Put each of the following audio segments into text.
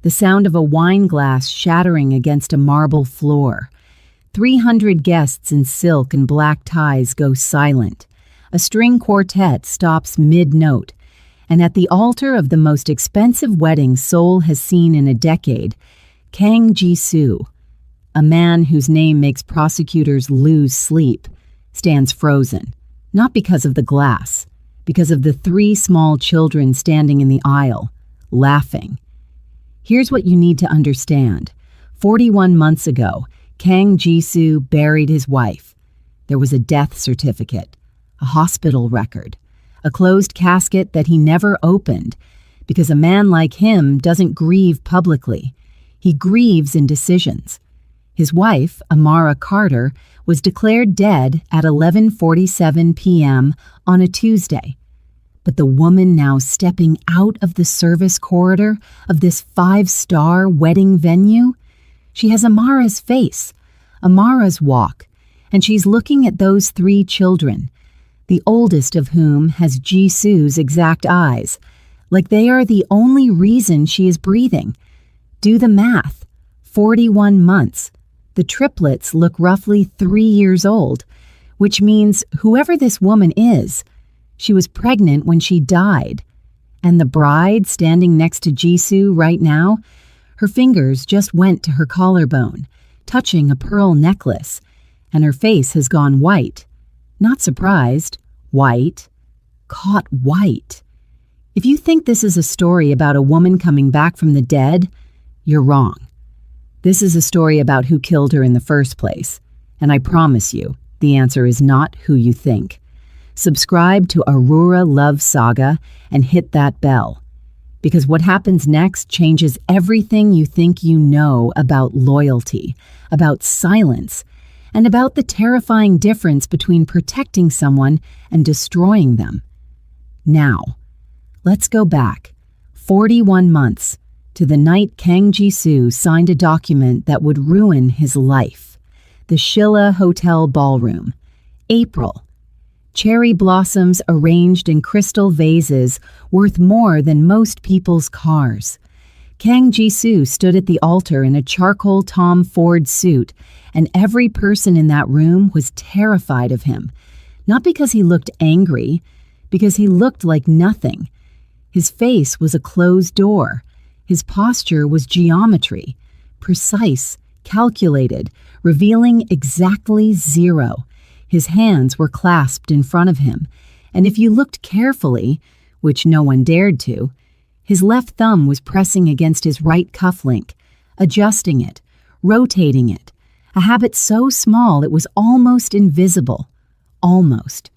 the sound of a wine glass shattering against a marble floor. 300 guests in silk and black ties go silent. A string quartet stops mid-note, and at the altar of the most expensive wedding Seoul has seen in a decade, Kang Ji-soo, a man whose name makes prosecutors lose sleep, stands frozen, not because of the glass, because of the 3 small children standing in the aisle, laughing. Here's what you need to understand. 41 months ago, Kang Ji-soo buried his wife. There was a death certificate, a hospital record, a closed casket that he never opened, because a man like him doesn't grieve publicly. He grieves in decisions. His wife, Amara Carter, was declared dead at 11:47 p.m. on a Tuesday. But the woman now stepping out of the service corridor of this 5-star wedding venue, she has Amara's face, Amara's walk, and she's looking at those 3 children, the oldest of whom has Jisoo's exact eyes, like they are the only reason she is breathing. Do the math. 41 months. The triplets look roughly 3 years old, which means whoever this woman is, she was pregnant when she died. And the bride standing next to Jisoo right now, her fingers just went to her collarbone, touching a pearl necklace, and her face has gone white. Not surprised. White. Caught white. If you think this is a story about a woman coming back from the dead, you're wrong. This is a story about who killed her in the first place, and I promise you, the answer is not who you think. Subscribe to Aurora Love Saga and hit that bell, because what happens next changes everything you think you know about loyalty, about silence, and about the terrifying difference between protecting someone and destroying them. Now, let's go back 41 months to the night Kang Ji-soo signed a document that would ruin his life. The Shilla Hotel Ballroom. April. Cherry blossoms arranged in crystal vases worth more than most people's cars. Kang Ji-soo stood at the altar in a charcoal Tom Ford suit, and every person in that room was terrified of him. Not because he looked angry, because he looked like nothing. His face was a closed door. His posture was geometry, precise, calculated, revealing exactly 0. His hands were clasped in front of him, and if you looked carefully, which no one dared to, his left thumb was pressing against his right cufflink, adjusting it, rotating it, a habit so small it was almost invisible. Almost.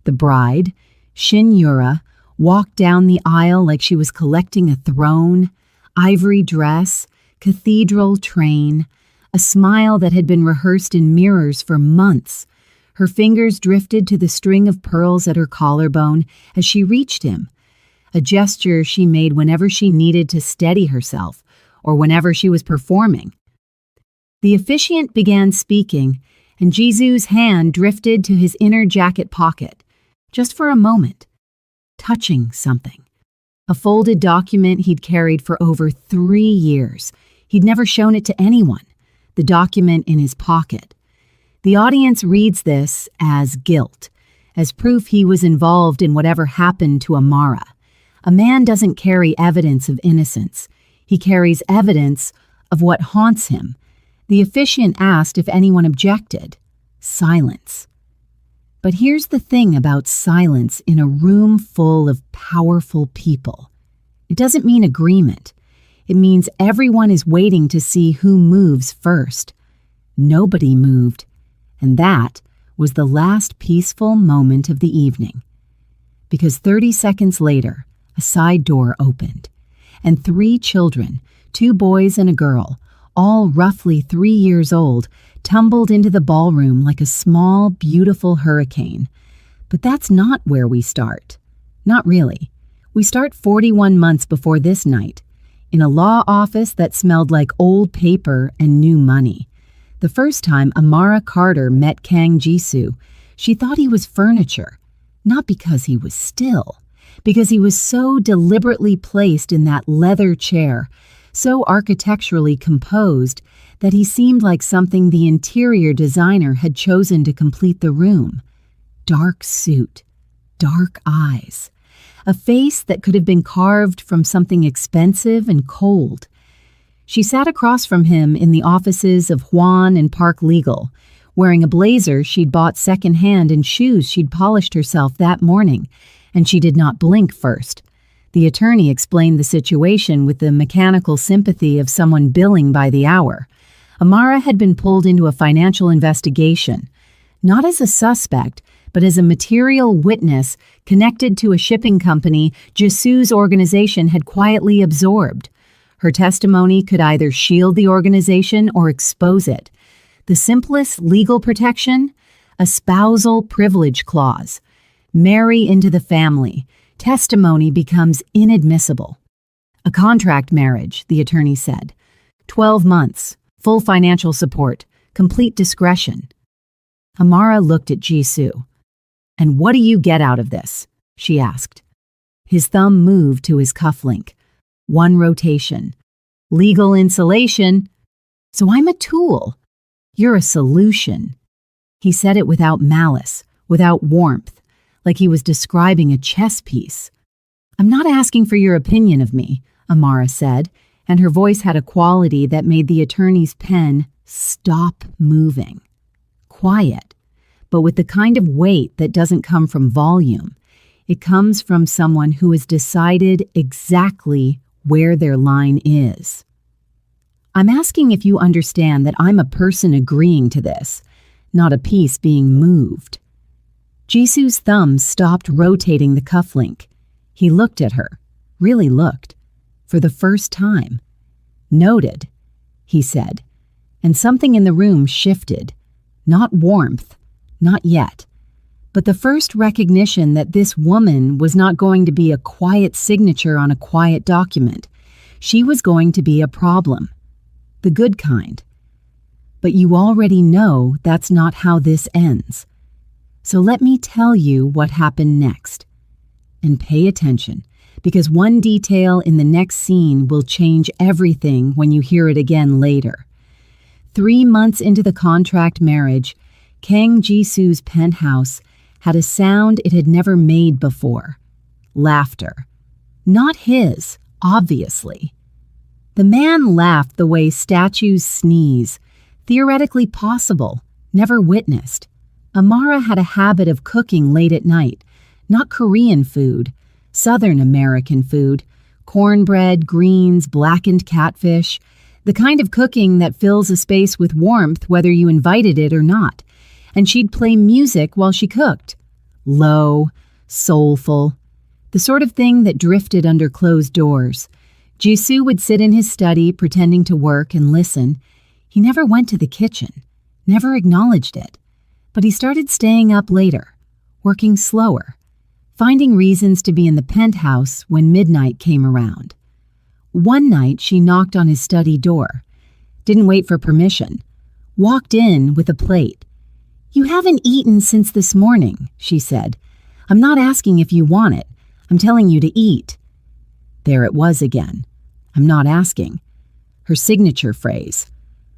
The bride, Shin Yura, walked down the aisle like she was collecting a throne, ivory dress, cathedral train, a smile that had been rehearsed in mirrors for months. Her fingers drifted to the string of pearls at her collarbone as she reached him, a gesture she made whenever she needed to steady herself or whenever she was performing. The officiant began speaking, and Jisoo's hand drifted to his inner jacket pocket, just for a moment, touching something. A folded document he'd carried for over 3 years. He'd never shown it to anyone. The document in his pocket. The audience reads this as guilt, as proof he was involved in whatever happened to Amara. A man doesn't carry evidence of innocence. He carries evidence of what haunts him. The officiant asked if anyone objected. Silence. But here's the thing about silence in a room full of powerful people. It doesn't mean agreement. It means everyone is waiting to see who moves first. Nobody moved, and that was the last peaceful moment of the evening. Because 30 seconds later, a side door opened, and 3 children, 2 boys and a girl, all roughly 3 years old, tumbled into the ballroom like a small, beautiful hurricane. But that's not where we start. Not really. We start 41 months before this night, in a law office that smelled like old paper and new money. The first time Amara Carter met Kang Ji-soo, she thought he was furniture, not because he was still, because he was so deliberately placed in that leather chair, so architecturally composed that he seemed like something the interior designer had chosen to complete the room. Dark suit, dark eyes, a face that could have been carved from something expensive and cold. She sat across from him in the offices of Juan and Park Legal, wearing a blazer she'd bought secondhand and shoes she'd polished herself that morning, and she did not blink first. The attorney explained the situation with the mechanical sympathy of someone billing by the hour. Amara had been pulled into a financial investigation, not as a suspect, but as a material witness connected to a shipping company Jisoo's organization had quietly absorbed. Her testimony could either shield the organization or expose it. The simplest legal protection? A spousal privilege clause. Marry into the family. Testimony becomes inadmissible. A contract marriage, the attorney said. 12 months, full financial support, complete discretion. Amara looked at Jisoo. "And what do you get out of this?" she asked. His thumb moved to his cufflink. One rotation. "Legal insulation. So I'm a tool. You're a solution." He said it without malice, without warmth, like he was describing a chess piece. "I'm not asking for your opinion of me," Amara said, and her voice had a quality that made the attorney's pen stop moving. Quiet, but with the kind of weight that doesn't come from volume. It comes from someone who has decided exactly where their line is. "I'm asking if you understand that I'm a person agreeing to this, not a piece being moved." Jisoo's thumb stopped rotating the cufflink. He looked at her, really looked, for the first time. "Noted," he said, and something in the room shifted. Not warmth, not yet, but the first recognition that this woman was not going to be a quiet signature on a quiet document. She was going to be a problem. The good kind. But you already know that's not how this ends. So let me tell you what happened next. And pay attention, because one detail in the next scene will change everything when you hear it again later. 3 months into the contract marriage, Kang Jisoo's penthouse had a sound it had never made before. Laughter. Not his, obviously. The man laughed the way statues sneeze, theoretically possible, never witnessed. Amara had a habit of cooking late at night, not Korean food, Southern American food, cornbread, greens, blackened catfish, the kind of cooking that fills a space with warmth whether you invited it or not. And she'd play music while she cooked. Low, soulful, the sort of thing that drifted under closed doors. Jisoo would sit in his study pretending to work and listen. He never went to the kitchen, never acknowledged it. But he started staying up later, working slower, finding reasons to be in the penthouse when midnight came around. One night she knocked on his study door. Didn't wait for permission. Walked in with a plate. "You haven't eaten since this morning," she said. "I'm not asking if you want it. I'm telling you to eat." There it was again. "I'm not asking." Her signature phrase.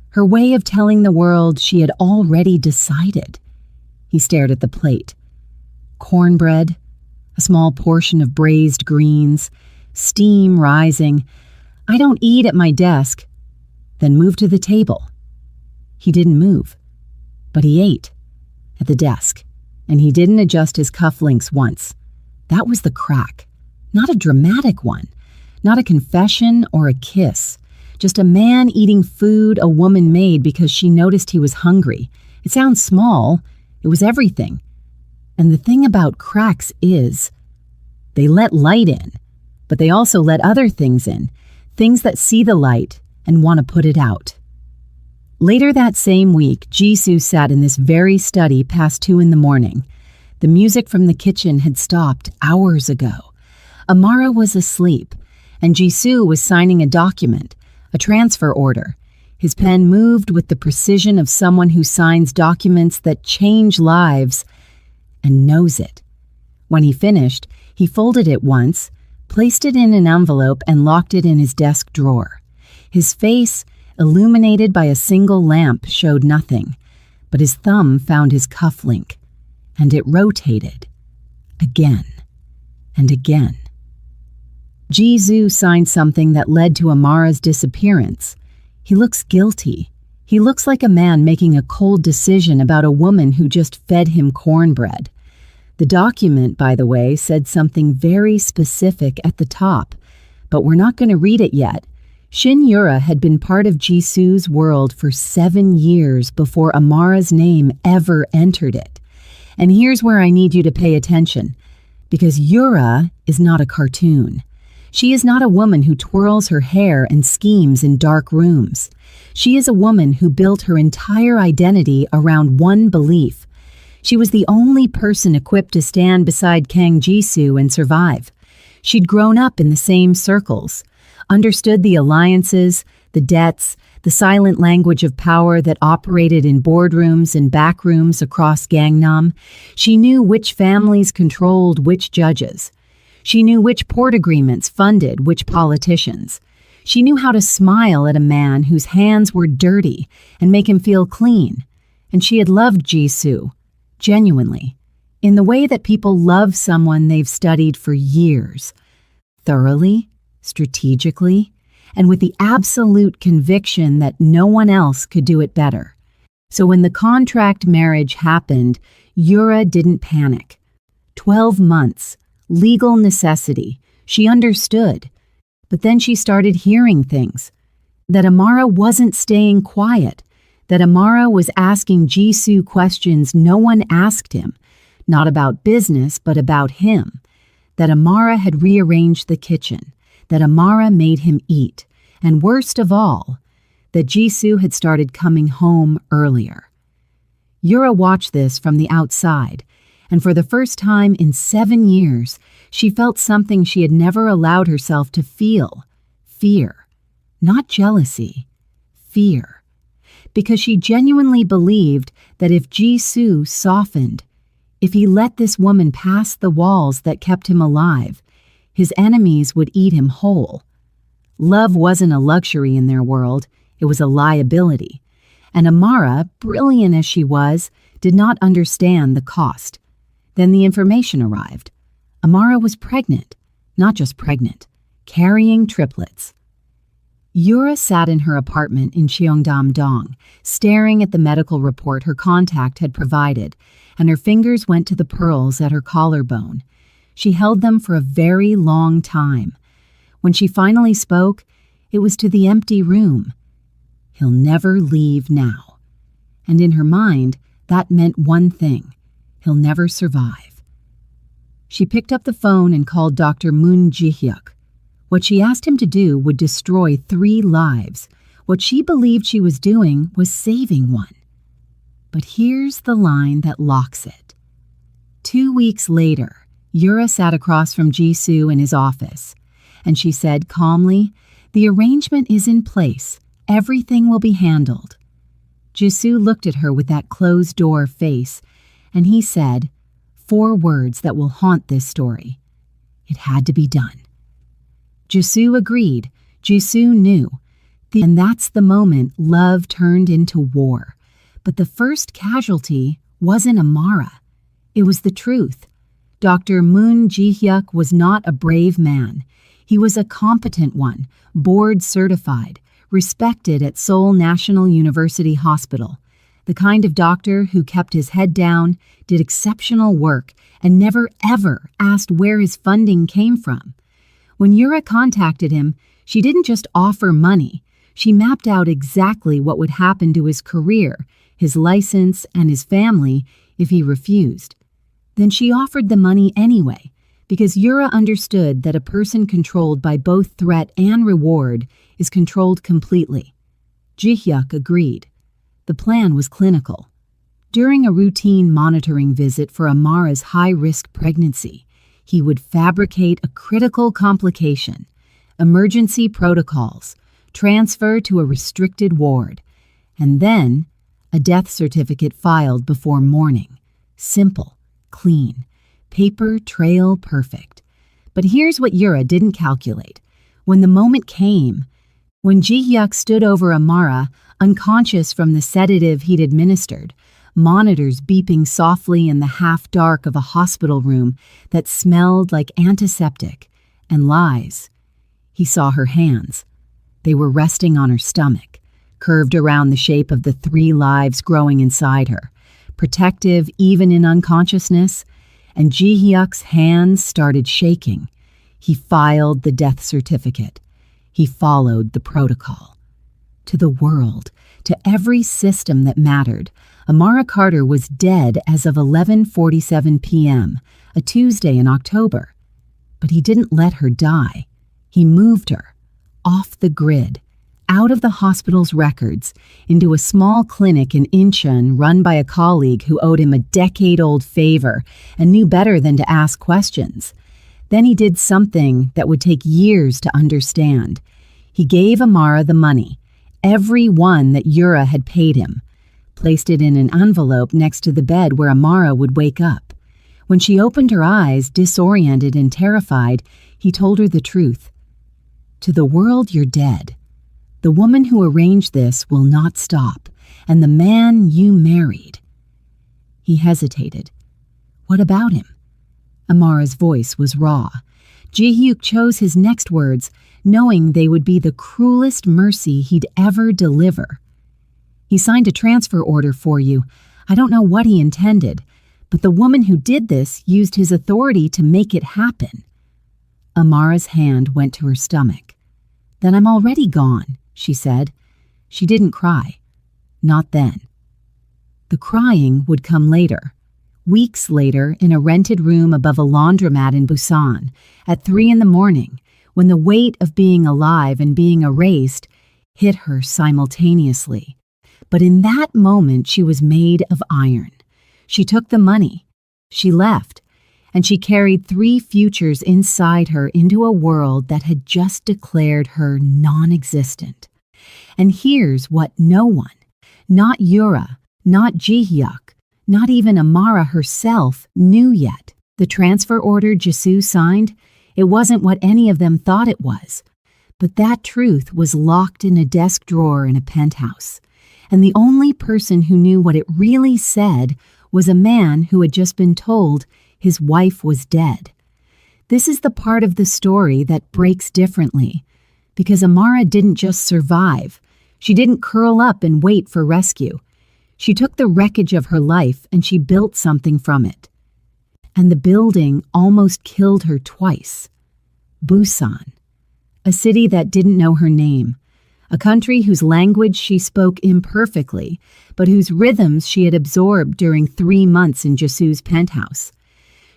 Her way of telling the world she had already decided. He stared at the plate. Cornbread, a small portion of braised greens, steam rising. "I don't eat at my desk." Then move to the table. He didn't move, but he ate at the desk, and he didn't adjust his cufflinks once. That was the crack. Not a dramatic one, not a confession or a kiss, just a man eating food a woman made because she noticed he was hungry. It sounds small. It was everything. And the thing about cracks is, they let light in, but they also let other things in, things that see the light and want to put it out. Later that same week, Jisoo sat in this very study past 2 a.m. The music from the kitchen had stopped hours ago. Amara was asleep, and Jisoo was signing a document, a transfer order. His pen moved with the precision of someone who signs documents that change lives and knows it. When he finished, he folded it once, placed it in an envelope, and locked it in his desk drawer. His face, illuminated by a single lamp, showed nothing, but his thumb found his cufflink, and it rotated. Again and again. Jisoo signed something that led to Amara's disappearance. He looks guilty. He looks like a man making a cold decision about a woman who just fed him cornbread. The document, by the way, said something very specific at the top, but we're not going to read it yet. Shin Yura had been part of Jisoo's world for 7 years before Amara's name ever entered it. And here's where I need you to pay attention, because Yura is not a cartoon. She is not a woman who twirls her hair and schemes in dark rooms. She is a woman who built her entire identity around one belief. She was the only person equipped to stand beside Kang Jisoo and survive. She'd grown up in the same circles, understood the alliances, the debts, the silent language of power that operated in boardrooms and backrooms across Gangnam. She knew which families controlled which judges. She knew which port agreements funded which politicians. She knew how to smile at a man whose hands were dirty and make him feel clean. And she had loved Jisoo, genuinely, in the way that people love someone they've studied for years, thoroughly, strategically, and with the absolute conviction that no one else could do it better. So when the contract marriage happened, Yura didn't panic. 12 months, legal necessity, she understood. But then she started hearing things. That Amara wasn't staying quiet. That Amara was asking Jisoo questions no one asked him, not about business, but about him. That Amara had rearranged the kitchen. That Amara made him eat. And worst of all, that Jisoo had started coming home earlier. Yura watched this from the outside, and for the first time in 7 years, she felt something she had never allowed herself to feel. Fear. Not jealousy. Fear. Because she genuinely believed that if Jisoo softened, if he let this woman pass the walls that kept him alive, his enemies would eat him whole. Love wasn't a luxury in their world, it was a liability. And Amara, brilliant as she was, did not understand the cost. Then the information arrived. Amara was pregnant, not just pregnant, carrying triplets. Yura sat in her apartment in Cheongdam-dong, staring at the medical report her contact had provided, and her fingers went to the pearls at her collarbone. She held them for a very long time. When she finally spoke, it was to the empty room. He'll never leave now. And in her mind, that meant one thing. He'll never survive. She picked up the phone and called Dr. Moon Ji-hyuk. What she asked him to do would destroy 3 lives. What she believed she was doing was saving one. But here's the line that locks it. 2 weeks later, Yura sat across from Jisoo in his office, and she said calmly, "The arrangement is in place. Everything will be handled." Jisoo looked at her with that closed-door face, and he said, 4 words that will haunt this story. It had to be done. Jisoo agreed. Jisoo knew. And that's the moment love turned into war. But the first casualty wasn't Amara. It was the truth. Dr. Moon Ji-hyuk was not a brave man. He was a competent one, board-certified, respected at Seoul National University Hospital, the kind of doctor who kept his head down, did exceptional work, and never ever asked where his funding came from. When Yura contacted him, she didn't just offer money. She mapped out exactly what would happen to his career, his license, and his family if he refused. Then she offered the money anyway, because Yura understood that a person controlled by both threat and reward is controlled completely. Ji-hyuk agreed. The plan was clinical. During a routine monitoring visit for Amara's high-risk pregnancy, he would fabricate a critical complication, emergency protocols, transfer to a restricted ward, and then a death certificate filed before morning. Simple, clean, paper trail perfect. But here's what Yura didn't calculate. When the moment came, When Ji-hyuk stood over Amara, unconscious from the sedative he'd administered, monitors beeping softly in the half-dark of a hospital room that smelled like antiseptic and lies, he saw her hands. They were resting on her stomach, curved around the shape of the 3 lives growing inside her, protective even in unconsciousness, and Ji-hyuk's hands started shaking. He filed the death certificate. He followed the protocol. To the world, to every system that mattered, Amara Carter was dead as of 11:47 p.m., a Tuesday in October. But he didn't let her die. He moved her, off the grid, out of the hospital's records, into a small clinic in Incheon run by a colleague who owed him a decade-old favor and knew better than to ask questions. Then he did something that would take years to understand. He gave Amara the money, every one that Yura had paid him, placed it in an envelope next to the bed where Amara would wake up. When she opened her eyes, disoriented and terrified, he told her the truth. To the world, you're dead. The woman who arranged this will not stop, and the man you married. He hesitated. What about him? Amara's voice was raw. Ji-hyuk chose his next words, knowing they would be the cruelest mercy he'd ever deliver. He signed a transfer order for you. I don't know what he intended, but the woman who did this used his authority to make it happen. Amara's hand went to her stomach. Then I'm already gone, she said. She didn't cry. Not then. The crying would come later. Weeks later, in a rented room above a laundromat in Busan, at 3 a.m, when the weight of being alive and being erased hit her simultaneously. But in that moment, she was made of iron. She took the money. She left. And she carried 3 futures inside her into a world that had just declared her non-existent. And here's what no one, not Yura, not Ji-hyuk, not even Amara herself, knew yet. The transfer order Jisoo signed, it wasn't what any of them thought it was. But that truth was locked in a desk drawer in a penthouse. And the only person who knew what it really said was a man who had just been told his wife was dead. This is the part of the story that breaks differently, because Amara didn't just survive. She didn't curl up and wait for rescue. She took the wreckage of her life and she built something from it. And the building almost killed her twice. Busan, a city that didn't know her name, a country whose language she spoke imperfectly, but whose rhythms she had absorbed during 3 months in Jisoo's penthouse.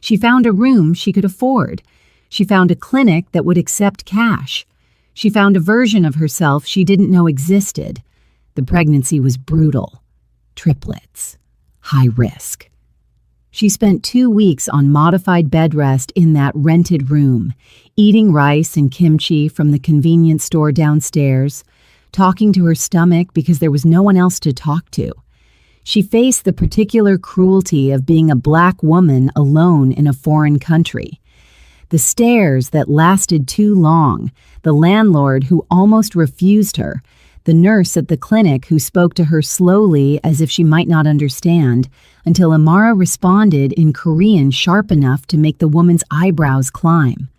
She found a room she could afford. She found a clinic that would accept cash. She found a version of herself she didn't know existed. The pregnancy was brutal. Triplets. High risk. She spent 2 weeks on modified bed rest in that rented room, eating rice and kimchi from the convenience store downstairs, talking to her stomach because there was no one else to talk to. She faced the particular cruelty of being a black woman alone in a foreign country. The stares that lasted too long, the landlord who almost refused her, the nurse at the clinic who spoke to her slowly as if she might not understand, until Amara responded in Korean sharp enough to make the woman's eyebrows climb.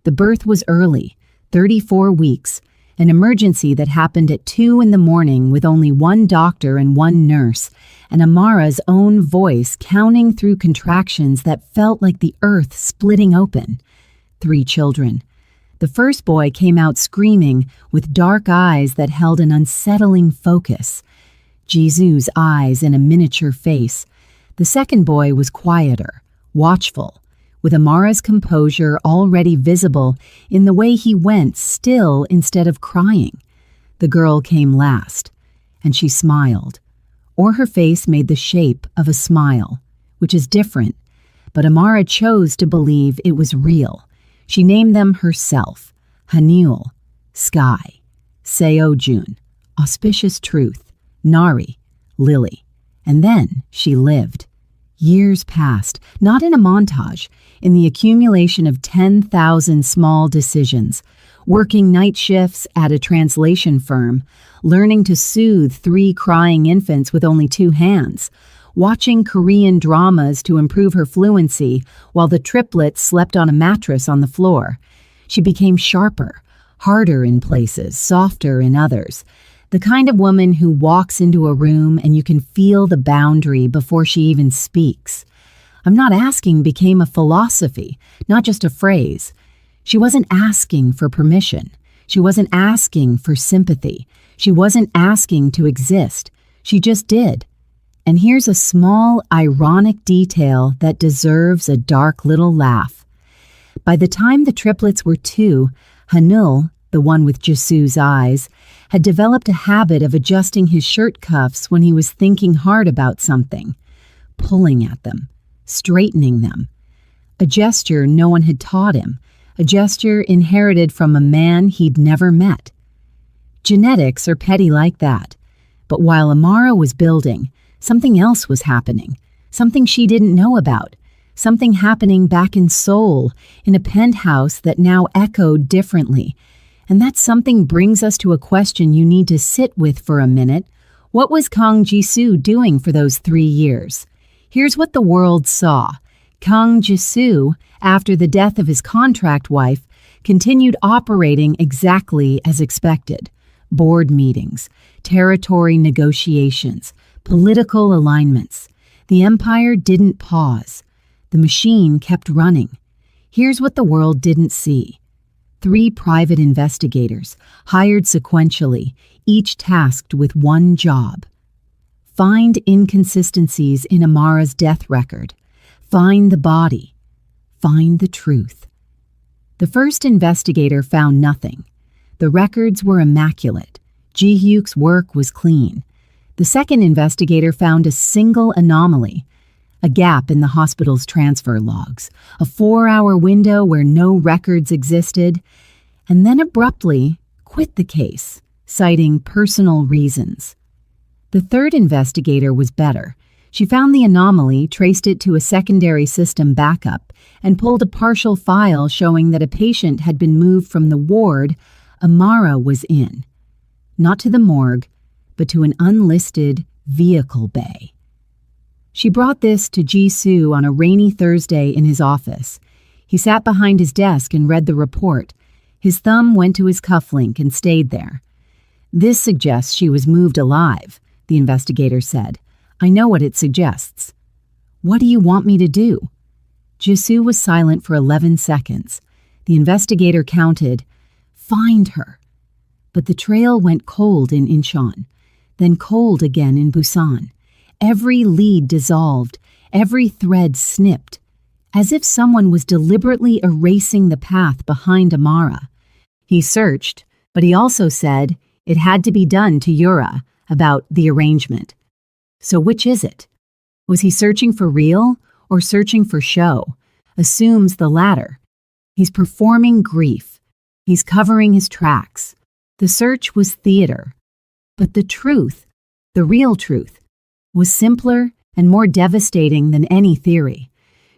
The birth was early, 34 weeks, an emergency that happened at 2 a.m. with only 1 doctor and 1 nurse, and Amara's own voice counting through contractions that felt like the earth splitting open. 3 children. The first boy came out screaming, with dark eyes that held an unsettling focus. Jisoo's eyes in a miniature face. The second boy was quieter, watchful, with Amara's composure already visible in the way he went still instead of crying. The girl came last, and she smiled, or her face made the shape of a smile, which is different, but Amara chose to believe it was real. She named them herself, Haniul, Sky, Seo-jun, Auspicious Truth, Nari, Lily. And then she lived. Years passed, not in a montage, in the accumulation of 10,000 small decisions, working night shifts at a translation firm, learning to soothe 3 crying infants with only 2 hands, watching Korean dramas to improve her fluency while the triplets slept on a mattress on the floor. She became sharper, harder in places, softer in others. The kind of woman who walks into a room and you can feel the boundary before she even speaks. "I'm not asking" became a philosophy, not just a phrase. She wasn't asking for permission. She wasn't asking for sympathy. She wasn't asking to exist. She just did. And here's a small, ironic detail that deserves a dark little laugh. By the time the triplets were 2, Hanul, the one with Jisoo's eyes, had developed a habit of adjusting his shirt cuffs when he was thinking hard about something, pulling at them, straightening them. A gesture no one had taught him, a gesture inherited from a man he'd never met. Genetics are petty like that. But while Amara was building, something else was happening, something she didn't know about, something happening back in Seoul, in a penthouse that now echoed differently. And that something brings us to a question you need to sit with for a minute. What was Kang Jisoo doing for those 3 years? Here's what the world saw. Kang Jisoo, after the death of his contract wife, continued operating exactly as expected. Board meetings, territory negotiations, political alignments. The empire didn't pause. The machine kept running. Here's what the world didn't see. 3 private investigators, hired sequentially, each tasked with one job. Find inconsistencies in Amara's death record. Find the body. Find the truth. The first investigator found nothing. The records were immaculate. Ji-hyuk's work was clean. The second investigator found a single anomaly, a gap in the hospital's transfer logs, a 4-hour window where no records existed, and then abruptly quit the case, citing personal reasons. The third investigator was better. She found the anomaly, traced it to a secondary system backup, and pulled a partial file showing that a patient had been moved from the ward Amara was in, not to the morgue, but to an unlisted vehicle bay. She brought this to Jisoo on a rainy Thursday in his office. He sat behind his desk and read the report. His thumb went to his cufflink and stayed there. "This suggests she was moved alive," the investigator said. "I know what it suggests." "What do you want me to do?" Jisoo was silent for 11 seconds. The investigator counted, "Find her." But the trail went cold in Incheon, then cold again in Busan. Every lead dissolved, every thread snipped, as if someone was deliberately erasing the path behind Amara. He searched, but he also said it had to be done to Yura about the arrangement. So which is it? Was he searching for real or searching for show? Assumes the latter. He's performing grief. He's covering his tracks. The search was theater. But the truth, the real truth, was simpler and more devastating than any theory.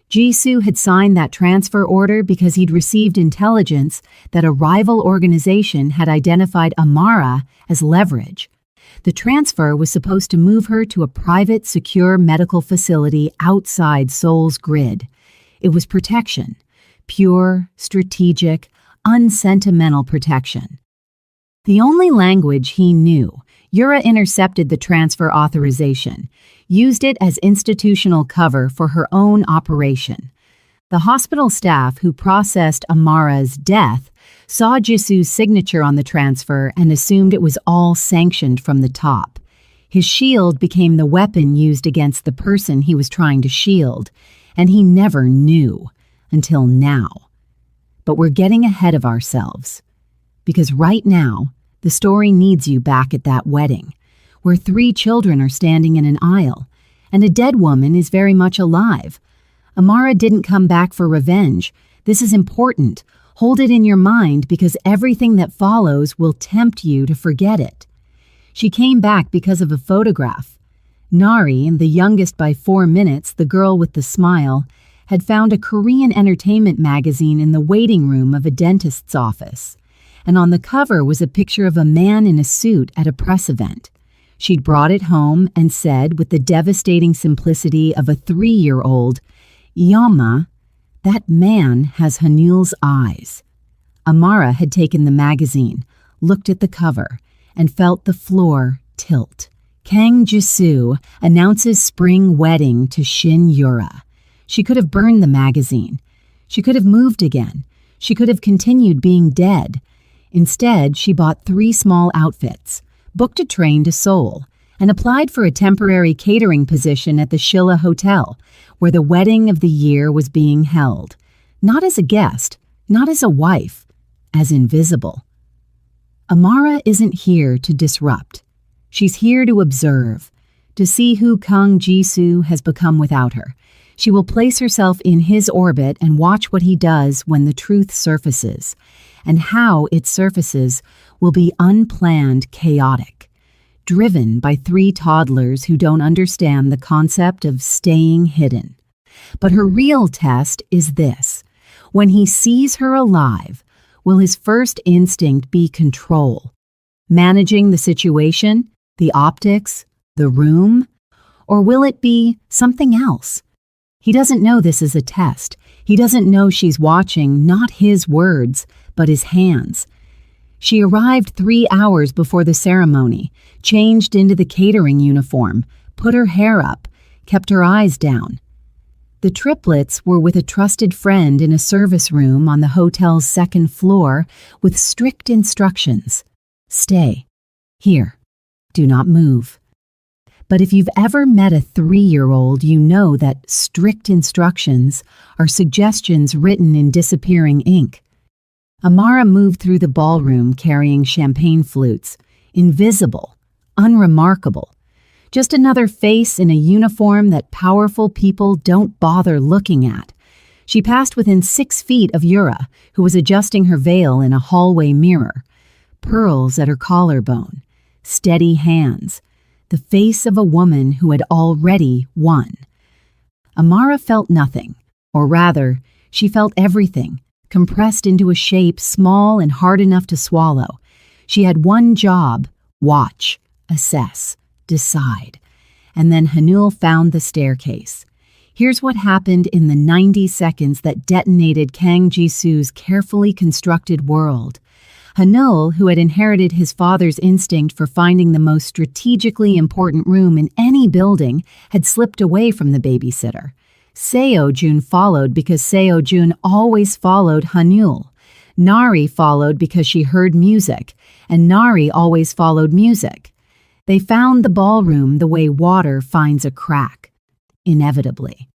Jisoo had signed that transfer order because he'd received intelligence that a rival organization had identified Amara as leverage. The transfer was supposed to move her to a private, secure medical facility outside Seoul's grid. It was protection, pure, strategic, unsentimental protection. The only language he knew, Yura intercepted the transfer authorization, used it as institutional cover for her own operation. The hospital staff who processed Amara's death saw Jisoo's signature on the transfer and assumed it was all sanctioned from the top. His shield became the weapon used against the person he was trying to shield, and he never knew until now. But we're getting ahead of ourselves. Because right now, the story needs you back at that wedding, where 3 children are standing in an aisle, and a dead woman is very much alive. Amara didn't come back for revenge. This is important. Hold it in your mind because everything that follows will tempt you to forget it. She came back because of a photograph. Nari, the youngest by 4 minutes, the girl with the smile, had found a Korean entertainment magazine in the waiting room of a dentist's office. and on the cover was a picture of a man in a suit at a press event. She'd brought it home and said, with the devastating simplicity of a 3-year-old, "Yama, that man has Hanul's eyes." Amara had taken the magazine, looked at the cover, and felt the floor tilt. Kang Jisoo announces spring wedding to Shin Yura. She could have burned the magazine. She could have moved again. She could have continued being dead. Instead, she bought 3 small outfits, booked a train to Seoul, and applied for a temporary catering position at the Shilla Hotel, where the wedding of the year was being held. Not as a guest, not as a wife, as invisible. Amara isn't here to disrupt. She's here to observe, to see who Kang Jisoo has become without her. She will place herself in his orbit and watch what he does when the truth surfaces, and how it surfaces will be unplanned, chaotic, driven by 3 toddlers who don't understand the concept of staying hidden. But her real test is this: when he sees her alive, will his first instinct be control? Managing the situation, the optics, the room? Or will it be something else? He doesn't know this is a test. He doesn't know she's watching not his words, but his hands. She arrived 3 hours before the ceremony, changed into the catering uniform, put her hair up, kept her eyes down. The triplets were with a trusted friend in a service room on the hotel's 2nd floor with strict instructions. Stay. Here. Do not move. But if you've ever met a 3-year-old, you know that strict instructions are suggestions written in disappearing ink. Amara moved through the ballroom carrying champagne flutes, invisible, unremarkable. Just another face in a uniform that powerful people don't bother looking at. She passed within 6 feet of Yura, who was adjusting her veil in a hallway mirror. Pearls at her collarbone, steady hands, the face of a woman who had already won. Amara felt nothing, or rather, she felt everything, compressed into a shape small and hard enough to swallow. She had one job: watch, assess, decide. And then Hanul found the staircase. Here's what happened in the 90 seconds that detonated Kang Jisoo's carefully constructed world. Hanul, who had inherited his father's instinct for finding the most strategically important room in any building, had slipped away from the babysitter. Seo-jun followed because Seo-jun always followed Hanul. Nari followed because she heard music, and Nari always followed music. They found the ballroom the way water finds a crack, inevitably.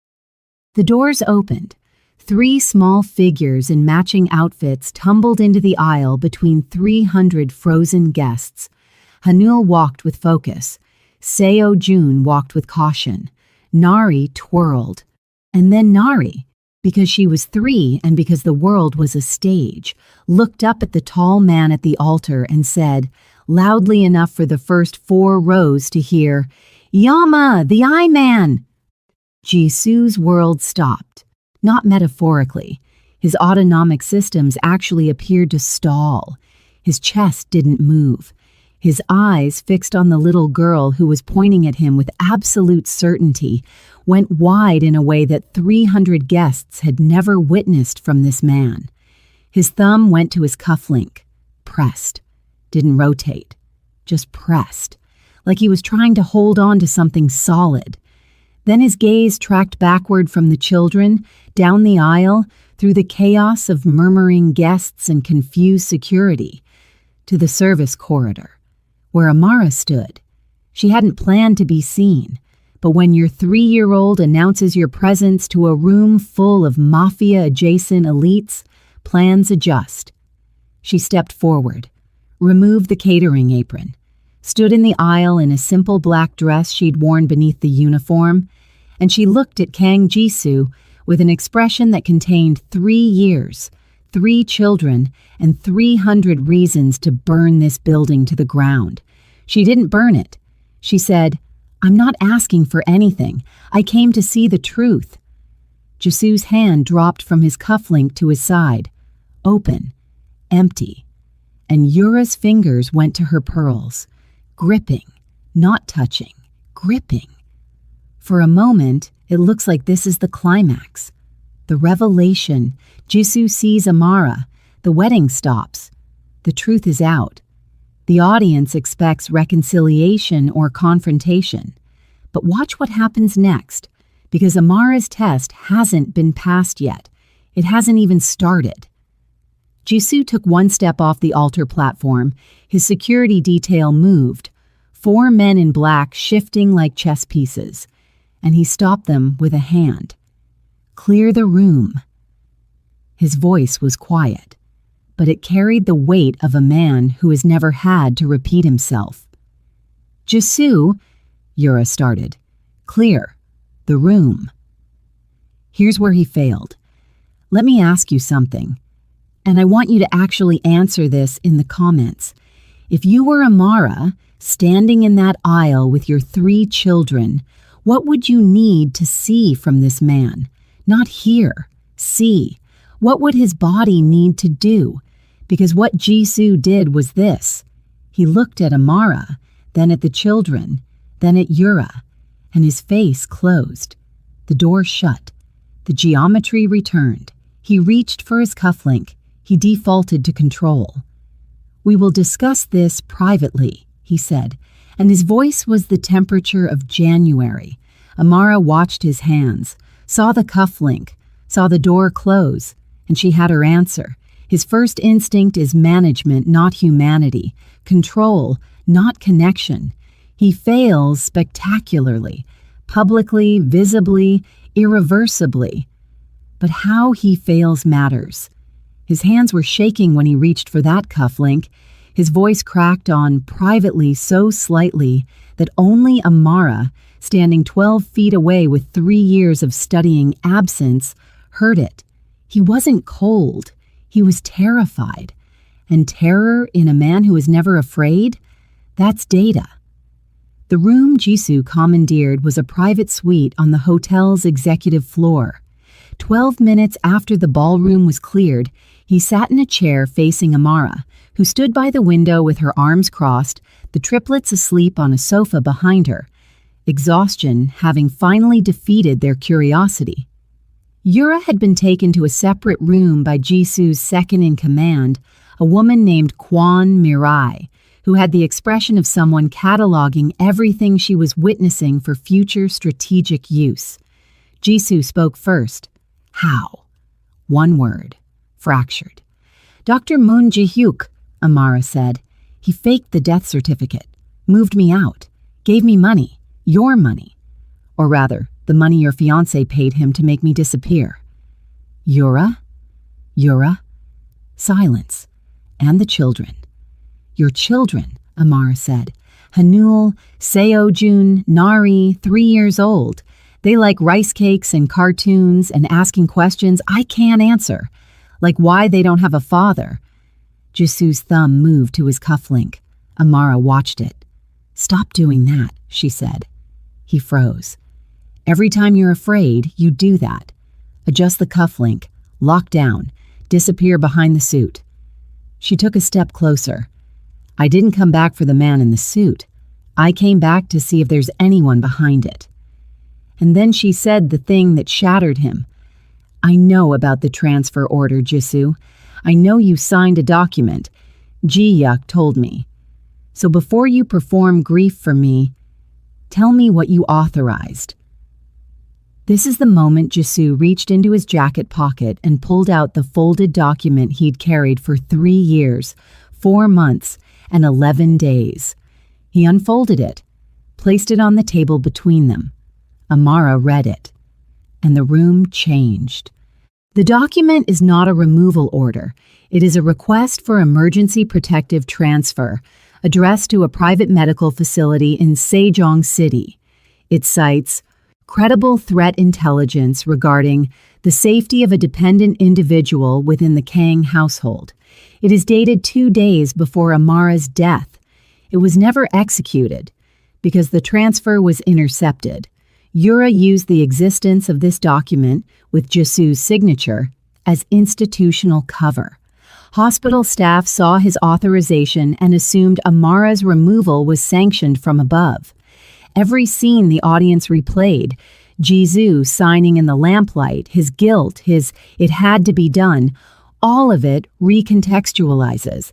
The doors opened. 3 small figures in matching outfits tumbled into the aisle between 300 frozen guests. Hanul walked with focus. Seo-jun walked with caution. Nari twirled. And then Nari, because she was 3 and because the world was a stage, looked up at the tall man at the altar and said, loudly enough for the first 4 rows to hear, "Yama, the Eye Man!" Jisoo's world stopped. Not metaphorically. His autonomic systems actually appeared to stall. His chest didn't move. His eyes, fixed on the little girl who was pointing at him with absolute certainty, went wide in a way that 300 guests had never witnessed from this man. His thumb went to his cufflink. Pressed. Didn't rotate. Just pressed. Like he was trying to hold on to something solid. Then his gaze tracked backward from the children, down the aisle, through the chaos of murmuring guests and confused security, to the service corridor, where Amara stood. She hadn't planned to be seen, but when your 3-year-old announces your presence to a room full of Mafia-adjacent elites, plans adjust. She stepped forward, removed the catering apron, stood in the aisle in a simple black dress she'd worn beneath the uniform, and she looked at Kang Jisoo with an expression that contained 3 years, 3 children, and 300 reasons to burn this building to the ground. She didn't burn it. She said, "I'm not asking for anything. I came to see the truth." Jisoo's hand dropped from his cufflink to his side, open, empty. and Yura's fingers went to her pearls, gripping, not touching, gripping. For a moment, it looks like this is the climax. The revelation. Jisoo sees Amara. The wedding stops. The truth is out. The audience expects reconciliation or confrontation. But watch what happens next, because Amara's test hasn't been passed yet. It hasn't even started. Jisoo took one step off the altar platform. His security detail moved, 4 men in black shifting like chess pieces, and he stopped them with a hand. "Clear the room." His voice was quiet, but it carried the weight of a man who has never had to repeat himself. "Jisoo," Yura started. "Clear the room." Here's where he failed. "Let me ask you something, and I want you to actually answer this in the comments. If you were Amara, standing in that aisle with your 3 children, what would you need to see from this man? Not hear, see. What would his body need to do? Because what Jisoo did was this. He looked at Amara, then at the children, then at Yura, and his face closed. The door shut. The geometry returned. He reached for his cufflink. He defaulted to control. "We will discuss this privately," he said, and his voice was the temperature of January. Amara watched his hands, saw the cufflink, saw the door close, and she had her answer. His first instinct is management, not humanity. Control, not connection. He fails spectacularly, publicly, visibly, irreversibly. But how he fails matters. His hands were shaking when he reached for that cufflink. His voice cracked on privately so slightly that only Amara, standing 12 feet away with 3 years of studying absence, heard it. He wasn't cold. He was terrified. And terror in a man who is never afraid? That's data. The room Jisoo commandeered was a private suite on the hotel's executive floor. 12 minutes after the ballroom was cleared, he sat in a chair facing Amara, who stood by the window with her arms crossed, the triplets asleep on a sofa behind her, exhaustion having finally defeated their curiosity. Yura had been taken to a separate room by Jisoo's second-in-command, a woman named Kwon Mirai, who had the expression of someone cataloging everything she was witnessing for future strategic use. Jisoo spoke first. "How?" One word. Fractured. "Dr. Moon Ji-hyuk," Amara said. "He faked the death certificate, moved me out, gave me money, your money. Or rather, the money your fiancé paid him to make me disappear." "Yura? Yura?" Silence. "And the children." "Your children," Amara said. "Hanul, Seojun, Nari, 3 years old. They like rice cakes and cartoons and asking questions I can't answer, like why they don't have a father." Jisoo's thumb moved to his cufflink. Amara watched it. "Stop doing that," she said. He froze. "Every time you're afraid, you do that. Adjust the cufflink, lock down, disappear behind the suit." She took a step closer. "I didn't come back for the man in the suit. I came back to see if there's anyone behind it." And then she said the thing that shattered him. "I know about the transfer order, Jisoo. I know you signed a document. Ji-hyuk told me. So before you perform grief for me, tell me what you authorized." This is the moment Jisoo reached into his jacket pocket and pulled out the folded document he'd carried for 3 years, 4 months, and 11 days. He unfolded it, placed it on the table between them. Amara read it, and the room changed. The document is not a removal order. It is a request for emergency protective transfer, addressed to a private medical facility in Sejong City. It cites credible threat intelligence regarding the safety of a dependent individual within the Kang household. It is dated 2 days before Amara's death. It was never executed because the transfer was intercepted. Yura used the existence of this document with Jisoo's signature as institutional cover. Hospital staff saw his authorization and assumed Amara's removal was sanctioned from above. Every scene the audience replayed, Jisoo signing in the lamplight, his guilt, his "it had to be done," all of it recontextualizes.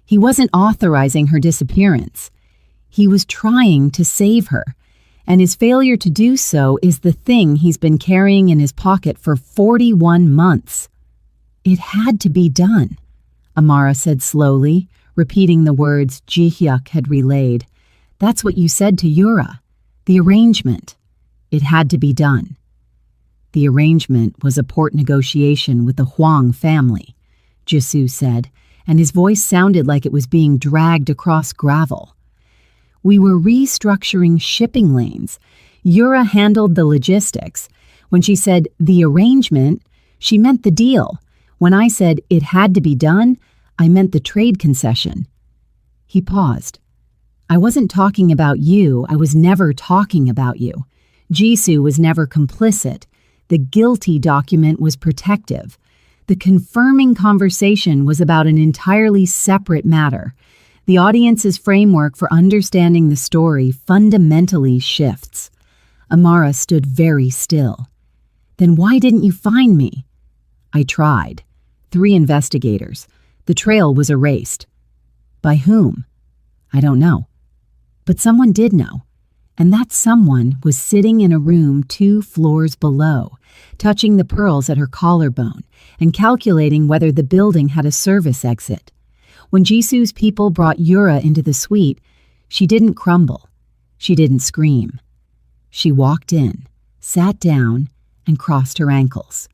He wasn't authorizing her disappearance. He was trying to save her, and his failure to do so is the thing he's been carrying in his pocket for 41 months. "It had to be done," Amara said slowly, repeating the words Ji-hyuk had relayed. "That's what you said to Yura. The arrangement. It had to be done." "The arrangement was a port negotiation with the Hwang family," Jisoo said, and his voice sounded like it was being dragged across gravel. "We were restructuring shipping lanes. Yura handled the logistics. When she said the arrangement, she meant the deal. When I said it had to be done, I meant the trade concession." He paused. "I wasn't talking about you. I was never talking about you. Jisoo was never complicit. The guilty document was protective. The confirming conversation was about an entirely separate matter. The audience's framework for understanding the story fundamentally shifts." Amara stood very still. "Then why didn't you find me?" "I tried. 3 investigators. The trail was erased." "By whom?" "I don't know. But someone did know. And that someone was sitting in a room 2 floors below, touching the pearls at her collarbone and calculating whether the building had a service exit. When Jisoo's people brought Yura into the suite, she didn't crumble. She didn't scream. She walked in, sat down, and crossed her ankles.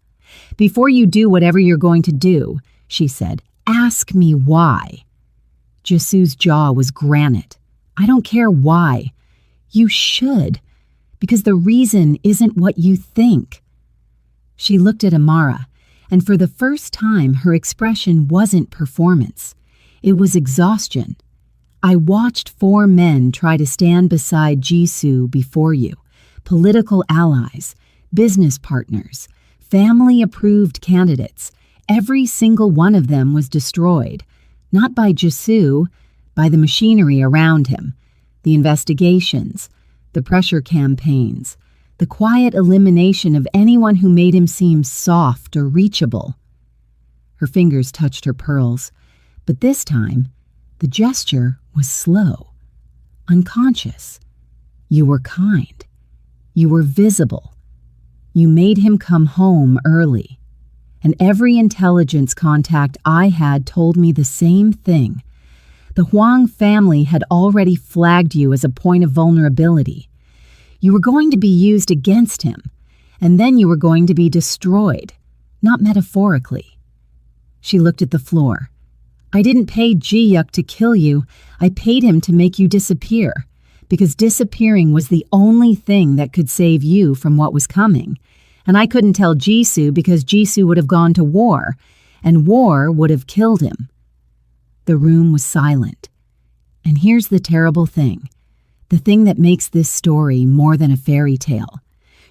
"Before you do whatever you're going to do," she said, "ask me why." Jisoo's jaw was granite. "I don't care why." "You should, because the reason isn't what you think." She looked at Amara, and for the first time her expression wasn't performance. It was exhaustion. "I watched 4 men try to stand beside Jisoo before you. Political allies, business partners, family-approved candidates. Every single one of them was destroyed. Not by Jisoo, by the machinery around him. The investigations, the pressure campaigns, the quiet elimination of anyone who made him seem soft or reachable." Her fingers touched her pearls, but this time, the gesture was slow, unconscious. "You were kind. You were visible. You made him come home early. And every intelligence contact I had told me the same thing. The Hwang family had already flagged you as a point of vulnerability. You were going to be used against him, and then you were going to be destroyed, not metaphorically." She looked at the floor. "I didn't pay Ji-hyuk to kill you. I paid him to make you disappear, because disappearing was the only thing that could save you from what was coming. And I couldn't tell Jisoo because Jisoo would have gone to war, and war would have killed him." The room was silent. And here's the terrible thing. The thing that makes this story more than a fairy tale.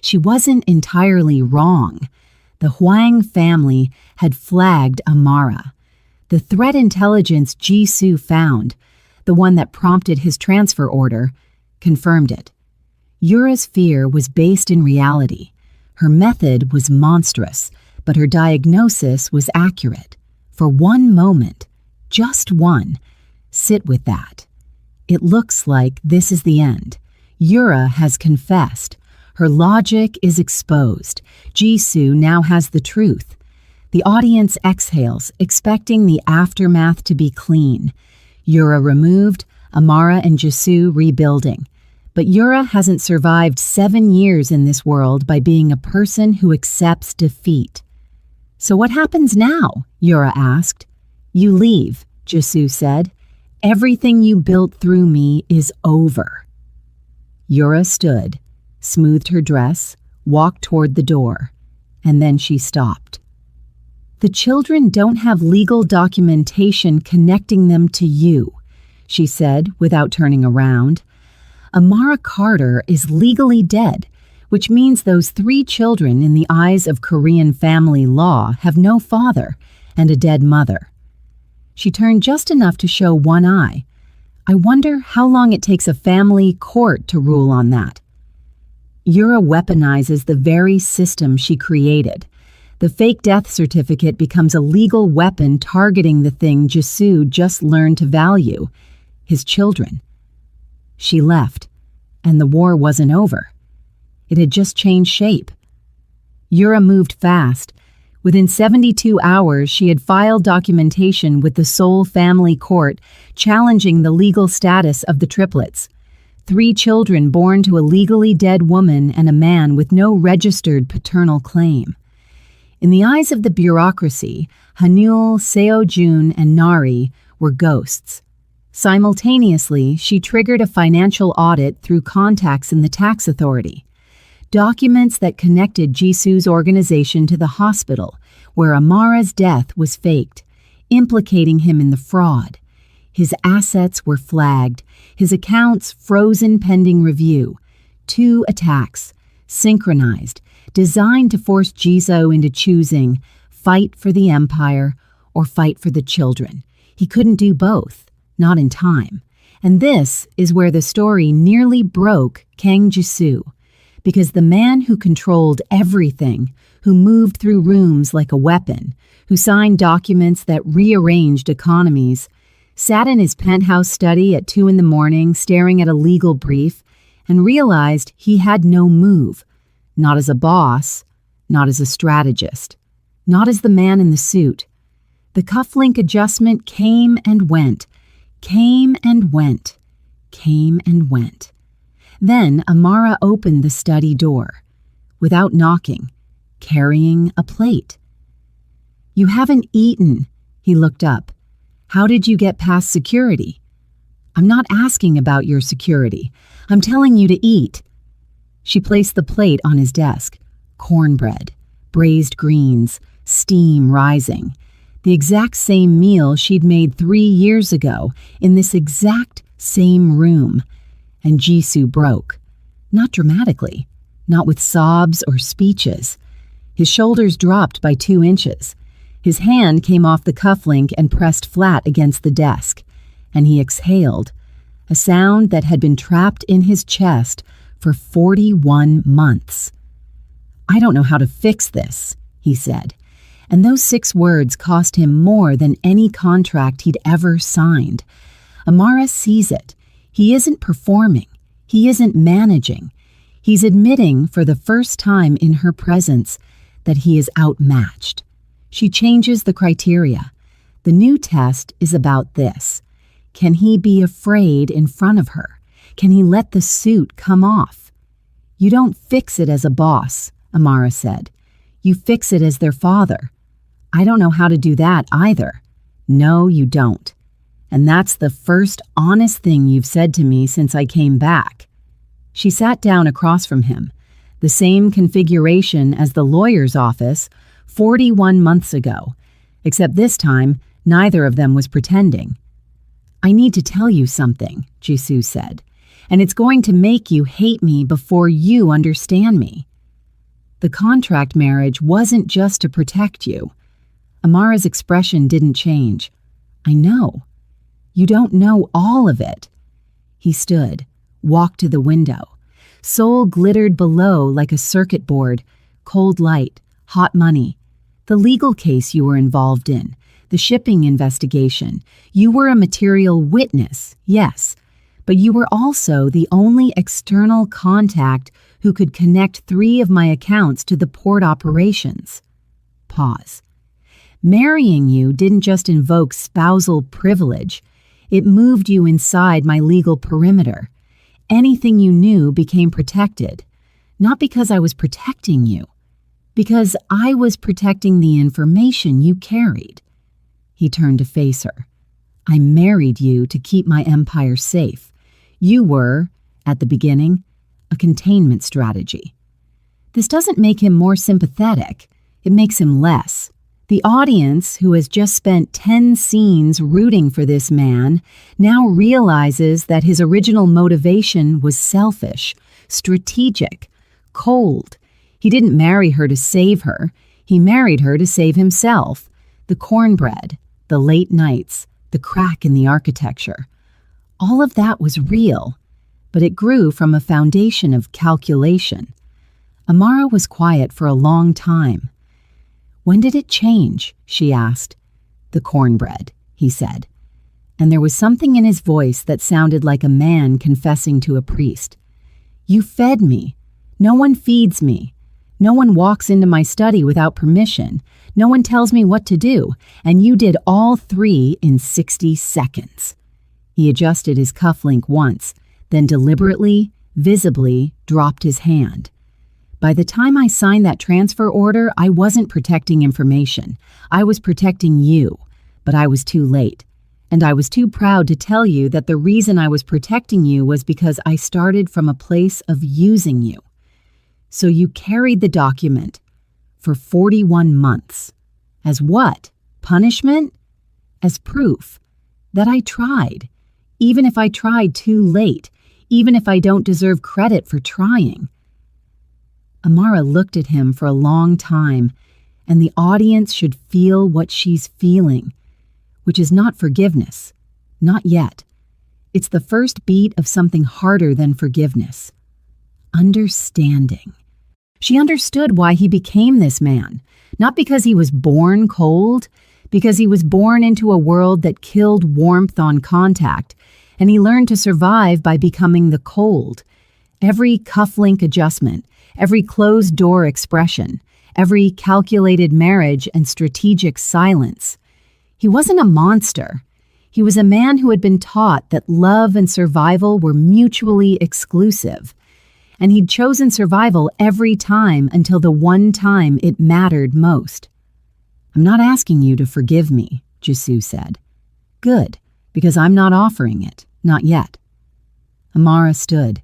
She wasn't entirely wrong. The Hwang family had flagged Amara. The threat intelligence Jisoo found, the one that prompted his transfer order, confirmed it. Yura's fear was based in reality. Her method was monstrous, but her diagnosis was accurate. For one moment, just one, sit with that. It looks like this is the end. Yura has confessed. Her logic is exposed. Jisoo now has the truth. The audience exhales, expecting the aftermath to be clean. Yura removed, Amara and Jisoo rebuilding. But Yura hasn't survived 7 years in this world by being a person who accepts defeat. "So what happens now?" Yura asked. "You leave," Jisoo said. "Everything you built through me is over." Yura stood, smoothed her dress, walked toward the door, and then she stopped. "The children don't have legal documentation connecting them to you," she said without turning around. "Amara Carter is legally dead, which means those 3 children in the eyes of Korean family law have no father and a dead mother. She turned just enough to show one eye. I wonder how long it takes a family court to rule on that. Yura weaponizes the very system she created. The fake death certificate becomes a legal weapon targeting the thing Jisoo just learned to value, his children. She left, and the war wasn't over. It had just changed shape. Yura moved fast. Within 72 hours, she had filed documentation with the Seoul Family Court challenging the legal status of the triplets. 3 children born to a legally dead woman and a man with no registered paternal claim. In the eyes of the bureaucracy, Hanul, Seo-jun, and Nari were ghosts. Simultaneously, she triggered a financial audit through contacts in the tax authority. Documents that connected Jisoo's organization to the hospital, where Amara's death was faked, implicating him in the fraud. His assets were flagged, his accounts frozen pending review. 2 attacks, synchronized, designed to force Jisoo into choosing fight for the empire or fight for the children. He couldn't do both, not in time. And this is where the story nearly broke Kang Jisoo. Because the man who controlled everything, who moved through rooms like a weapon, who signed documents that rearranged economies, sat in his penthouse study at 2 a.m. staring at a legal brief and realized he had no move, not as a boss, not as a strategist, not as the man in the suit. The cufflink adjustment came and went, came and went, came and went. Then Amara opened the study door, without knocking, carrying a plate. "You haven't eaten," he looked up. "How did you get past security?" "I'm not asking about your security. I'm telling you to eat." She placed the plate on his desk. Cornbread, braised greens, steam rising. The exact same meal she'd made 3 years ago in this exact same room. And Jisoo broke. Not dramatically, not with sobs or speeches. His shoulders dropped by 2 inches. His hand came off the cufflink and pressed flat against the desk, and he exhaled, a sound that had been trapped in his chest for 41 months. "I don't know how to fix this," he said, and those 6 words cost him more than any contract he'd ever signed. Amara sees it. He isn't performing. He isn't managing. He's admitting for the first time in her presence that he is outmatched. She changes the criteria. The new test is about this. Can he be afraid in front of her? Can he let the suit come off? "You don't fix it as a boss," Amara said. "You fix it as their father." "I don't know how to do that either." "No, you don't. And that's the first honest thing you've said to me since I came back." She sat down across from him, the same configuration as the lawyer's office 41 months ago, except this time neither of them was pretending. "I need to tell you something," Jisoo said, "and it's going to make you hate me before you understand me. The contract marriage wasn't just to protect you." Amara's expression didn't change. "I know. You don't know all of it." He stood, walked to the window. Seoul glittered below like a circuit board, cold light, hot money. The legal case you were involved in, the shipping investigation. You were a material witness, yes, but you were also the only external contact who could connect 3 of my accounts to the port operations. Pause. Marrying you didn't just invoke spousal privilege. It moved you inside my legal perimeter. Anything you knew became protected, not because I was protecting you, because I was protecting the information you carried. He turned to face her. "I married you to keep my empire safe. You were, at the beginning, a containment strategy." This doesn't make him more sympathetic. It makes him less. The audience, who has just spent 10 scenes rooting for this man, now realizes that his original motivation was selfish, strategic, cold. He didn't marry her to save her. He married her to save himself. The cornbread, the the late nights, the crack in the architecture. All of that was real, but it grew from a foundation of calculation. Amara was quiet for a long time. "When did it change?" she asked. "The cornbread," he said, and there was something in his voice that sounded like a man confessing to a priest. "You fed me. No one feeds me. No one walks into my study without permission. No one tells me what to do, and you did all 3 in 60 seconds." He adjusted his cufflink once, then deliberately, visibly dropped his hand. "By the time I signed that transfer order, I wasn't protecting information. I was protecting you, but I was too late. And I was too proud to tell you that the reason I was protecting you was because I started from a place of using you. So you carried the document for 41 months. As what? Punishment? As proof that I tried, even if I tried too late, even if I don't deserve credit for trying." Amara looked at him for a long time, and the audience should feel what she's feeling, which is not forgiveness. Not yet. It's the first beat of something harder than forgiveness. Understanding. She understood why he became this man, not because he was born cold, because he was born into a world that killed warmth on contact, and he learned to survive by becoming the cold. Every cufflink adjustment, every closed-door expression, every calculated marriage and strategic silence. He wasn't a monster. He was a man who had been taught that love and survival were mutually exclusive. And he'd chosen survival every time until the one time it mattered most. "I'm not asking you to forgive me," Jisoo said. "Good, because I'm not offering it, not yet." Amara stood.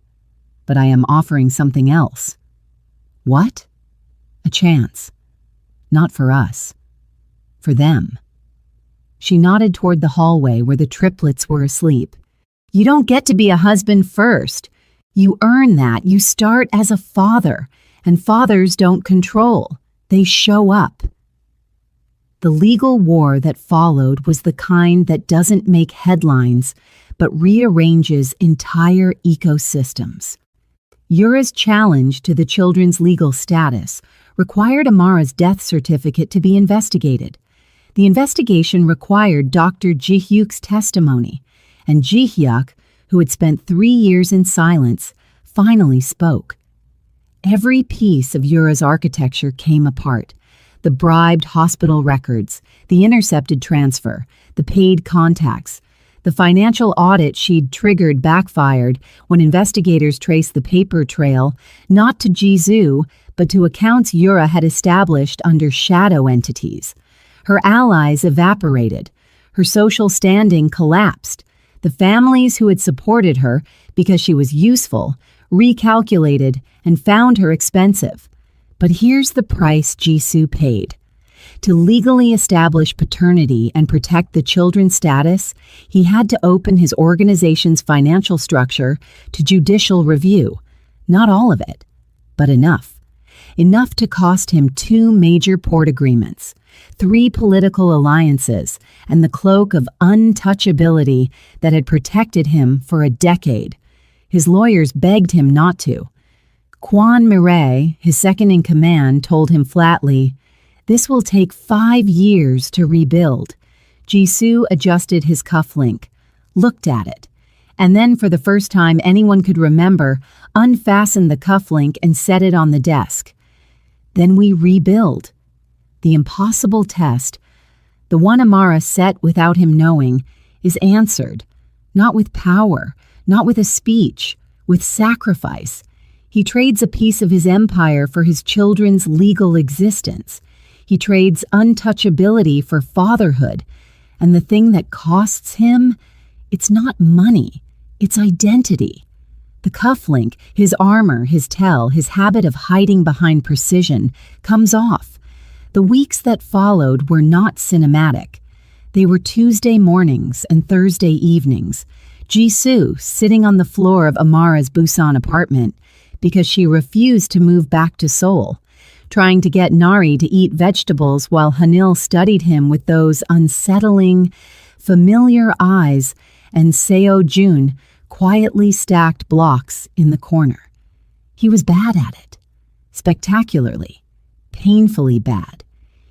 "But I am offering something else." "What?" "A chance. Not for us. For them." She nodded toward the hallway where the triplets were asleep. "You don't get to be a husband first. You earn that. You start as a father, and fathers don't control. They show up." The legal war that followed was the kind that doesn't make headlines, but rearranges entire ecosystems. Yura's challenge to the children's legal status required Amara's death certificate to be investigated. The investigation required Dr. Ji-hyuk's testimony, and Ji-hyuk, who had spent 3 years in silence, finally spoke. Every piece of Yura's architecture came apart. The bribed hospital records, the intercepted transfer, the paid contacts. The financial audit she'd triggered backfired when investigators traced the paper trail, not to Jisoo, but to accounts Yura had established under shadow entities. Her allies evaporated. Her social standing collapsed. The families who had supported her because she was useful recalculated and found her expensive. But here's the price Jisoo paid. To legally establish paternity and protect the children's status, he had to open his organization's financial structure to judicial review. Not all of it, but enough. Enough to cost him 2 major port agreements, 3 political alliances, and the cloak of untouchability that had protected him for a decade. His lawyers begged him not to. Kwon Mireille, his second-in-command, told him flatly, "This will take 5 years to rebuild." Jisoo adjusted his cufflink, looked at it, and then for the first time anyone could remember, unfastened the cufflink and set it on the desk. Then we rebuild. The impossible test, the one Amara set without him knowing, is answered, not with power, not with a speech, with sacrifice. He trades a piece of his empire for his children's legal existence. He trades untouchability for fatherhood. And the thing that costs him, it's not money, it's identity. The cufflink, his armor, his tell, his habit of hiding behind precision, comes off. The weeks that followed were not cinematic. They were Tuesday mornings and Thursday evenings. Jisoo sitting on the floor of Amara's Busan apartment because she refused to move back to Seoul. trying to get Nari to eat vegetables while Hanil studied him with those unsettling, familiar eyes, and Seo Jun quietly stacked blocks in the corner. He was bad at it. Spectacularly, painfully bad.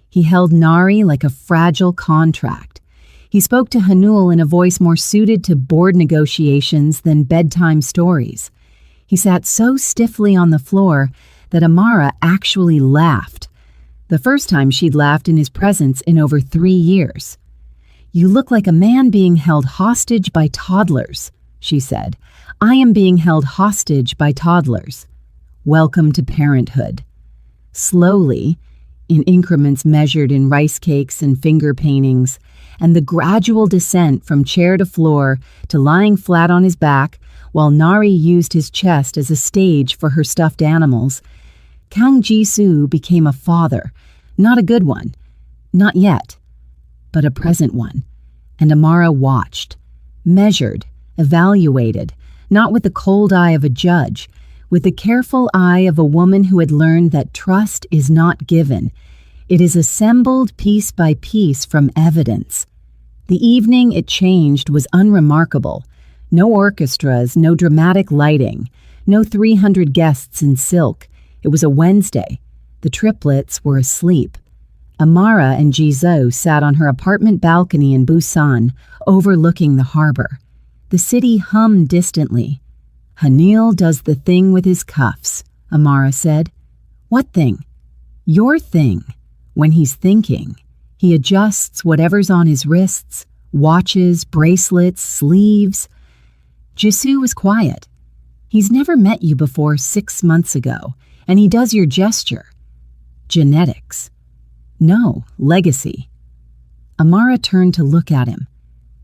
He held Nari like a fragile contract. He spoke to Hanul in a voice more suited to board negotiations than bedtime stories. He sat so stiffly on the floor that Amara actually laughed. The first time she'd laughed in his presence in over 3 years. "You look like a man being held hostage by toddlers," she said. "I am being held hostage by toddlers. Welcome to parenthood." Slowly, in increments measured in rice cakes and finger paintings, and the gradual descent from chair to floor to lying flat on his back while Nari used his chest as a stage for her stuffed animals, Kang Ji-soo became a father, not a good one, not yet, but a present one. And Amara watched, measured, evaluated, not with the cold eye of a judge, with the careful eye of a woman who had learned that trust is not given. It is assembled piece by piece from evidence. The evening it changed was unremarkable. No orchestras, no dramatic lighting, no 300 guests in silk. It was a Wednesday. The triplets were asleep. Amara and Jizou sat on her apartment balcony in Busan, overlooking the harbor. The city hummed distantly. "Hanil does the thing with his cuffs," Amara said. "What thing?" "Your thing. When he's thinking, he adjusts whatever's on his wrists, watches, bracelets, sleeves." Jisoo was quiet. "He's never met you before 6 months ago, and he does your gesture." "Genetics." "No, legacy." Amara turned to look at him.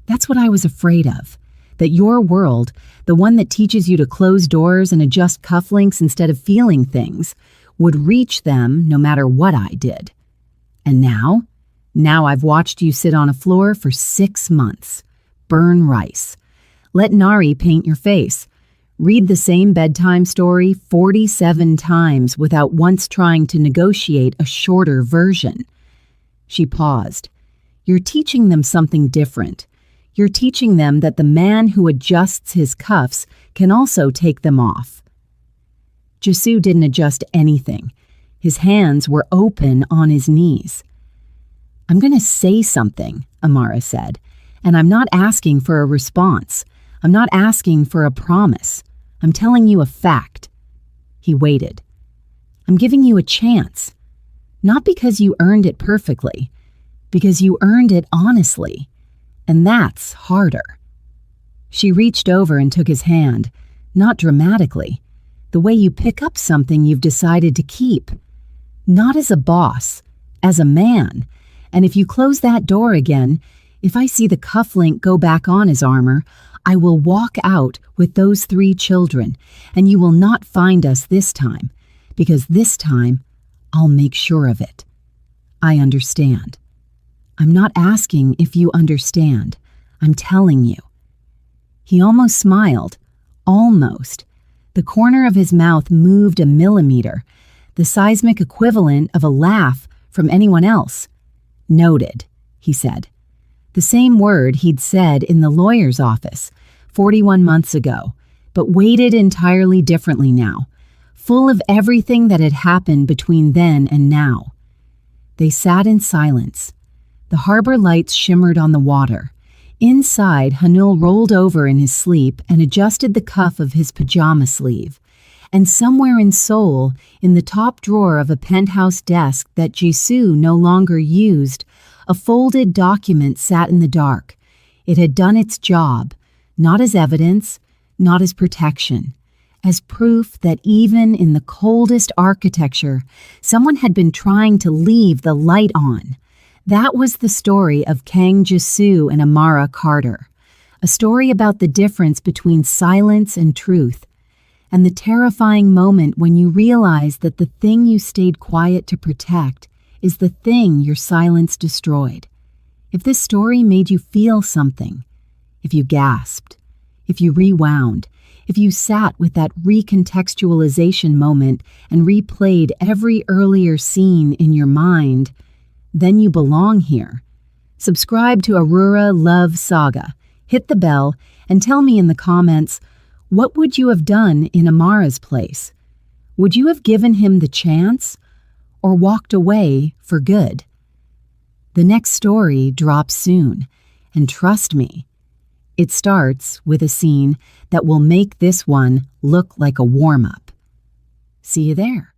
"That's what I was afraid of. That your world, the one that teaches you to close doors and adjust cufflinks instead of feeling things, would reach them no matter what I did. And now I've watched you sit on a floor for 6 months. Burn rice. Let Nari paint your face. Read the same bedtime story 47 times without once trying to negotiate a shorter version." She paused. "You're teaching them something different. You're teaching them that the man who adjusts his cuffs can also take them off." Jisoo didn't adjust anything. His hands were open on his knees. "I'm going to say something," Amara said, "and I'm not asking for a response. I'm not asking for a promise. I'm telling you a fact." He waited. "I'm giving you a chance. Not because you earned it perfectly, because you earned it honestly. And that's harder." She reached over and took his hand, not dramatically, the way you pick up something you've decided to keep. Not as a boss, as a man. And if you close that door again, if I see the cufflink go back on his armor, I will walk out with those 3 children, and you will not find us this time, because this time I'll make sure of it. I understand. I'm not asking if you understand. I'm telling you." He almost smiled. Almost. The corner of his mouth moved a millimeter, the seismic equivalent of a laugh from anyone else. "Noted," he said. The same word he'd said in the lawyer's office 41 months ago, but weighted entirely differently now, full of everything that had happened between then and now. They sat in silence. The harbor lights shimmered on the water. Inside, Hanul rolled over in his sleep and adjusted the cuff of his pajama sleeve. And somewhere in Seoul, in the top drawer of a penthouse desk that Jisoo no longer used, a folded document sat in the dark. It had done its job, not as evidence, not as protection, as proof that even in the coldest architecture, someone had been trying to leave the light on. That was the story of Kang Ji-soo and Amara Carter, a story about the difference between silence and truth, and the terrifying moment when you realize that the thing you stayed quiet to protect is the thing your silence destroyed. If this story made you feel something, if you gasped, If you rewound, if you sat with that recontextualization moment and replayed every earlier scene in your mind, then you belong here. Subscribe to Aurora Love Saga, hit the bell, and tell me in the comments, what would you have done in Amara's place? Would you have given him the chance or walked away for good? The next story drops soon, and trust me, it starts with a scene that will make this one look like a warm-up. See you there.